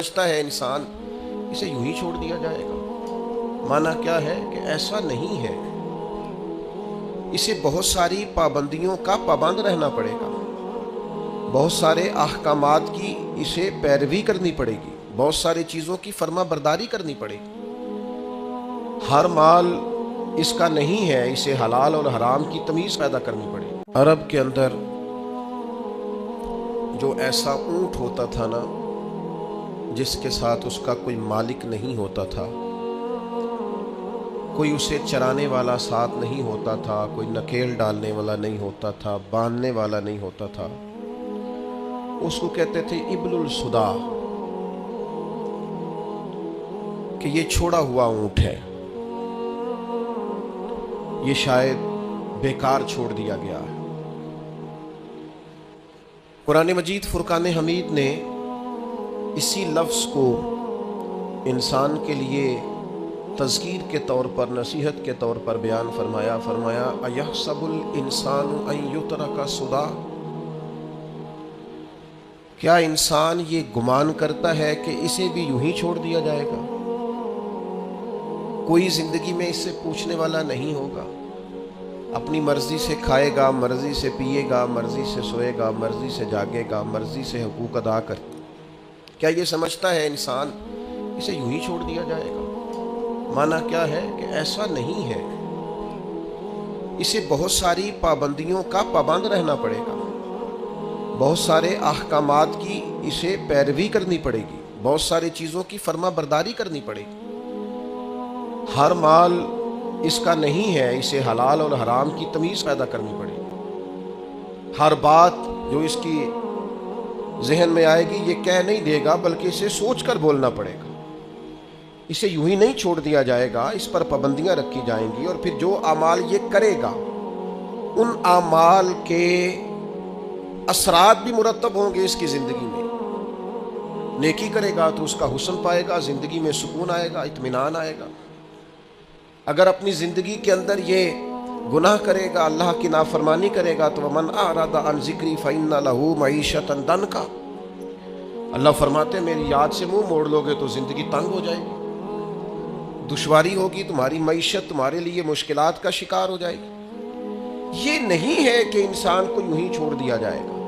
سمجھتا ہے انسان اسے یوں ہی چھوڑ دیا جائے گا۔ معنی کیا ہے کہ ایسا نہیں ہے، اسے بہت ساری پابندیوں کا پابند رہنا پڑے گا، بہت سارے احکامات کی اسے پیروی کرنی پڑے گی، بہت ساری چیزوں کی فرما برداری کرنی پڑے گی۔ ہر مال اس کا نہیں ہے، اسے حلال اور حرام کی تمیز پیدا کرنی پڑے گی۔ عرب کے اندر جو ایسا اونٹ ہوتا تھا نا جس کے ساتھ اس کا کوئی مالک نہیں ہوتا تھا، کوئی اسے چرانے والا ساتھ نہیں ہوتا تھا، کوئی نکیل ڈالنے والا نہیں ہوتا تھا، باندھنے والا نہیں ہوتا تھا، اس کو کہتے تھے ابل الصدا، کہ یہ چھوڑا ہوا اونٹ ہے، یہ شاید بیکار چھوڑ دیا گیا ہے۔ قرآن مجید فرقان حمید نے اسی لفظ کو انسان کے لیے تذکیر کے طور پر، نصیحت کے طور پر بیان فرمایا۔ اَيَحْسَبُ الْإِنسَانُ أَن يُتْرَكَ سُدًى، کیا انسان یہ گمان کرتا ہے کہ اسے بھی یوں ہی چھوڑ دیا جائے گا؟ کوئی زندگی میں اس سے پوچھنے والا نہیں ہوگا، اپنی مرضی سے کھائے گا، مرضی سے پیے گا، مرضی سے سوئے گا، مرضی سے جاگے گا، مرضی سے حقوق ادا کر۔ کیا یہ سمجھتا ہے انسان اسے یوں ہی چھوڑ دیا جائے گا؟ معنی کیا ہے کہ ایسا نہیں ہے، اسے بہت ساری پابندیوں کا پابند رہنا پڑے گا، بہت سارے احکامات کی اسے پیروی کرنی پڑے گی، بہت ساری چیزوں کی فرما برداری کرنی پڑے گی۔ ہر مال اس کا نہیں ہے، اسے حلال اور حرام کی تمیز پیدا کرنی پڑے گی۔ ہر بات جو اس کی ذہن میں آئے گی یہ کہہ نہیں دے گا، بلکہ اسے سوچ کر بولنا پڑے گا۔ اسے یوں ہی نہیں چھوڑ دیا جائے گا، اس پر پابندیاں رکھی جائیں گی، اور پھر جو اعمال یہ کرے گا ان اعمال کے اثرات بھی مرتب ہوں گے اس کی زندگی میں۔ نیکی کرے گا تو اس کا حسن پائے گا، زندگی میں سکون آئے گا، اطمینان آئے گا۔ اگر اپنی زندگی کے اندر یہ گناہ کرے گا، اللہ کی نافرمانی کرے گا تو وَمَنْ أَعْرَضَ عَنْ ذِكْرِي فَإِنَّ لَهُ مَعِيشَةً ضَنْكًا، اللہ فرماتے ہیں میری یاد سے منہ موڑ لو گے تو زندگی تنگ ہو جائے گی، دشواری ہوگی، تمہاری معیشت تمہارے لیے مشکلات کا شکار ہو جائے گی۔ یہ نہیں ہے کہ انسان کو یوں ہی چھوڑ دیا جائے گا۔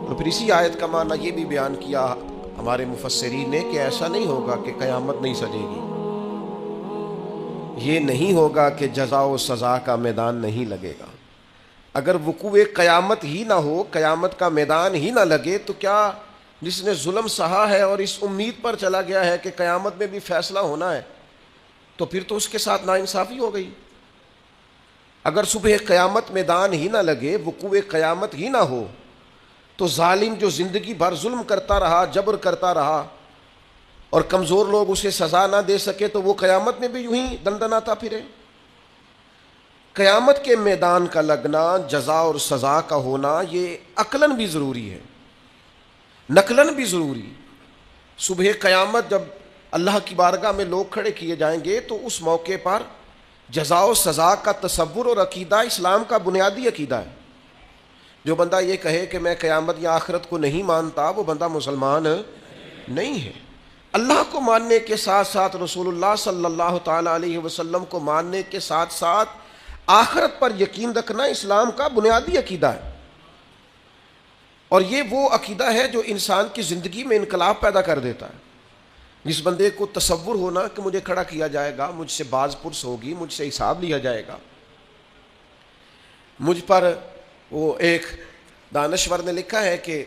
اور پھر اسی آیت کا معنی یہ بھی بیان کیا ہمارے مفسرین نے کہ ایسا نہیں ہوگا کہ قیامت نہیں سجے گی، یہ نہیں ہوگا کہ جزا و سزا کا میدان نہیں لگے گا۔ اگر وقوع قیامت ہی نہ ہو، قیامت کا میدان ہی نہ لگے، تو کیا جس نے ظلم سہا ہے اور اس امید پر چلا گیا ہے کہ قیامت میں بھی فیصلہ ہونا ہے، تو پھر تو اس کے ساتھ ناانصافی ہو گئی۔ اگر صبح قیامت میدان ہی نہ لگے، وقوع قیامت ہی نہ ہو، تو ظالم جو زندگی بھر ظلم کرتا رہا، جبر کرتا رہا، اور کمزور لوگ اسے سزا نہ دے سکے، تو وہ قیامت میں بھی یوں ہی دندناتا پھرے۔ قیامت کے میدان کا لگنا، جزا اور سزا کا ہونا، یہ عقلاً بھی ضروری ہے، نقلاً بھی ضروری۔ صبح قیامت جب اللہ کی بارگاہ میں لوگ کھڑے کیے جائیں گے تو اس موقع پر جزا و سزا کا تصور اور عقیدہ اسلام کا بنیادی عقیدہ ہے۔ جو بندہ یہ کہے کہ میں قیامت یا آخرت کو نہیں مانتا، وہ بندہ مسلمان نہیں ہے۔ اللہ کو ماننے کے ساتھ ساتھ، رسول اللہ صلی اللہ تعالیٰ علیہ وسلم کو ماننے کے ساتھ ساتھ آخرت پر یقین رکھنا اسلام کا بنیادی عقیدہ ہے، اور یہ وہ عقیدہ ہے جو انسان کی زندگی میں انقلاب پیدا کر دیتا ہے۔ جس بندے کو تصور ہونا کہ مجھے کھڑا کیا جائے گا، مجھ سے باز پرس ہوگی، مجھ سے حساب لیا جائے گا، مجھ پر، وہ ایک دانشور نے لکھا ہے کہ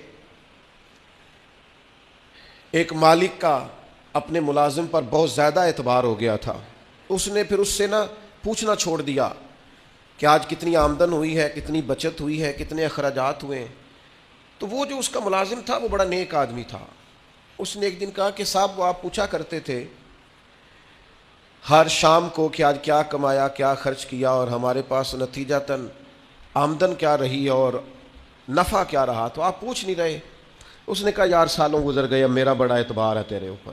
ایک مالک کا اپنے ملازم پر بہت زیادہ اعتبار ہو گیا تھا، اس نے پھر اس سے پوچھنا چھوڑ دیا کہ آج کتنی آمدن ہوئی ہے، کتنی بچت ہوئی ہے، کتنے اخراجات ہوئے ہیں۔ تو وہ جو اس کا ملازم تھا وہ بڑا نیک آدمی تھا، اس نے ایک دن کہا کہ صاحب وہ آپ پوچھا کرتے تھے ہر شام کو کہ آج کیا کمایا، کیا خرچ کیا، اور ہمارے پاس نتیجتاً آمدن کیا رہی اور نفع کیا رہا، تو آپ پوچھ نہیں رہے۔ اس نے کہا یار سالوں گزر گئے، اب میرا بڑا اعتبار ہے تیرے اوپر،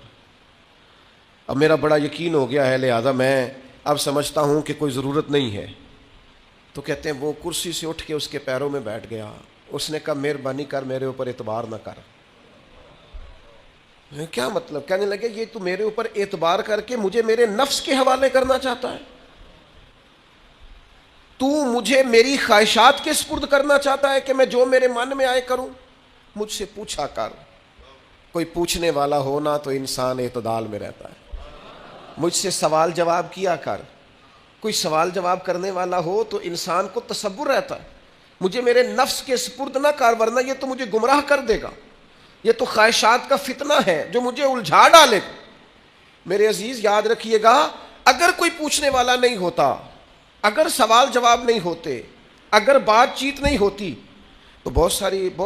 اب میرا بڑا یقین ہو گیا ہے، لہذا میں اب سمجھتا ہوں کہ کوئی ضرورت نہیں ہے۔ تو کہتے ہیں وہ کرسی سے اٹھ کے اس کے پیروں میں بیٹھ گیا۔ اس نے کہا مہربانی کر، میرے اوپر اعتبار نہ کر، کیا مطلب؟ کہنے لگے یہ تو میرے اوپر اعتبار کر کے مجھے میرے نفس کے حوالے کرنا چاہتا ہے، تو مجھے میری خواہشات کے سپرد کرنا چاہتا ہے کہ میں جو میرے من میں آئے کروں؟ مجھ سے پوچھا کر، کوئی پوچھنے والا ہونا تو انسان اعتدال میں رہتا ہے، مجھ سے سوال جواب کیا کر، کوئی سوال جواب کرنے والا ہو تو انسان کو تصور رہتا ہے، مجھے میرے نفس کے سپرد نہ کر ورنہ یہ تو مجھے گمراہ کر دے گا، یہ تو خواہشات کا فتنہ ہے جو مجھے الجھا ڈالے گا۔ میرے عزیز یاد رکھیے گا، اگر کوئی پوچھنے والا نہیں ہوتا، اگر سوال جواب نہیں ہوتے، اگر بات چیت نہیں ہوتی، تو بہت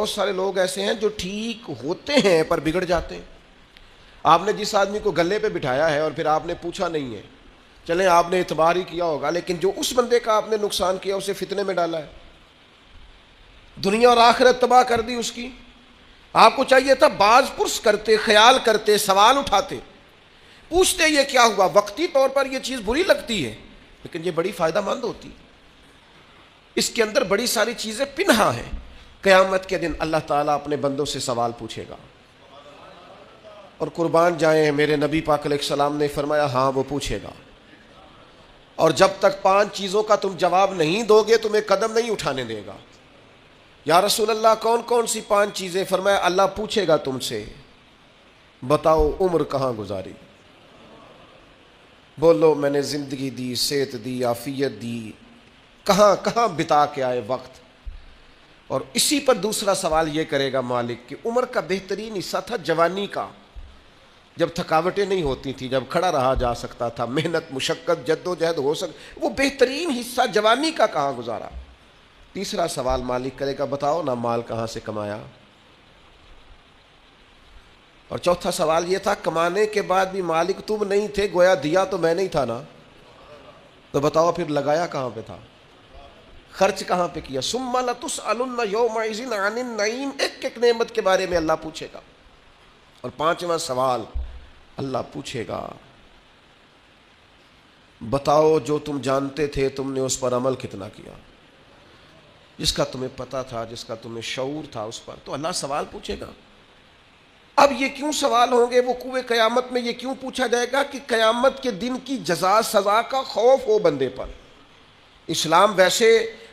سارے لوگ ایسے ہیں جو ٹھیک ہوتے ہیں پر بگڑ جاتے ہیں۔ آپ نے جس آدمی کو گلے پہ بٹھایا ہے اور پھر آپ نے پوچھا نہیں ہے، چلیں آپ نے اعتبار ہی کیا ہوگا، لیکن جو اس بندے کا آپ نے نقصان کیا اسے فتنے میں ڈالا ہے، دنیا اور آخرت تباہ کر دی اس کی۔ آپ کو چاہیے تھا باز پرس کرتے، خیال کرتے، سوال اٹھاتے، پوچھتے یہ کیا ہوا۔ وقتی طور پر یہ چیز بری لگتی ہے لیکن یہ بڑی فائدہ مند ہوتی ہے، اس کے اندر بڑی ساری چیزیں پنہا ہیں۔ قیامت کے دن اللہ تعالیٰ اپنے بندوں سے سوال پوچھے گا، اور قربان جائیں میرے نبی پاک علیہ السلام نے فرمایا ہاں وہ پوچھے گا، اور جب تک 5 چیزوں کا تم جواب نہیں دو گے تمہیں قدم نہیں اٹھانے دے گا۔ یا رسول اللہ کون کون سی 5 چیزیں؟ فرمایا اللہ پوچھے گا تم سے، بتاؤ عمر کہاں گزاری، بولو میں نے زندگی دی، صحت دی، عافیت دی، کہاں کہاں بتا کے آئے وقت۔ اور اسی پر دوسرا سوال یہ کرے گا مالک کہ عمر کا بہترین حصہ تھا جوانی کا، جب تھکاوٹیں نہیں ہوتی تھی، جب کھڑا رہا جا سکتا تھا، محنت مشقت جد و جہد ہو وہ بہترین حصہ جوانی کا کہاں گزارا۔ تیسرا سوال مالک کرے گا بتاؤ نا مال کہاں سے کمایا۔ اور چوتھا سوال یہ تھا کمانے کے بعد بھی مالک تم نہیں تھے، گویا دیا تو میں نہیں تھا نا، تو بتاؤ پھر لگایا کہاں پہ تھا، خرچ کہاں پہ کیا۔ ثم لتسألن یومئذ عن النعیم، ایک ایک نعمت کے بارے میں اللہ پوچھے گا۔ اور 5واں سوال اللہ پوچھے گا بتاؤ جو تم جانتے تھے تم نے اس پر عمل کتنا کیا، جس کا تمہیں پتا تھا، جس کا تمہیں شعور تھا اس پر تو اللہ سوال پوچھے گا۔ اب یہ کیوں سوال ہوں گے وقوع قیامت میں، یہ کیوں پوچھا جائے گا کہ قیامت کے دن کی جزا سزا کا خوف ہو بندے پر۔ اسلام ویسے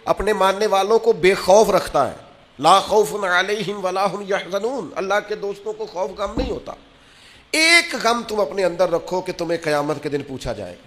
اپنے ماننے والوں کو بے خوف رکھتا ہے، لا خوف علیہم ولا ہم یحزنون، اللہ کے دوستوں کو خوف غم نہیں ہوتا۔ ایک غم تم اپنے اندر رکھو کہ تمہیں قیامت کے دن پوچھا جائے گا۔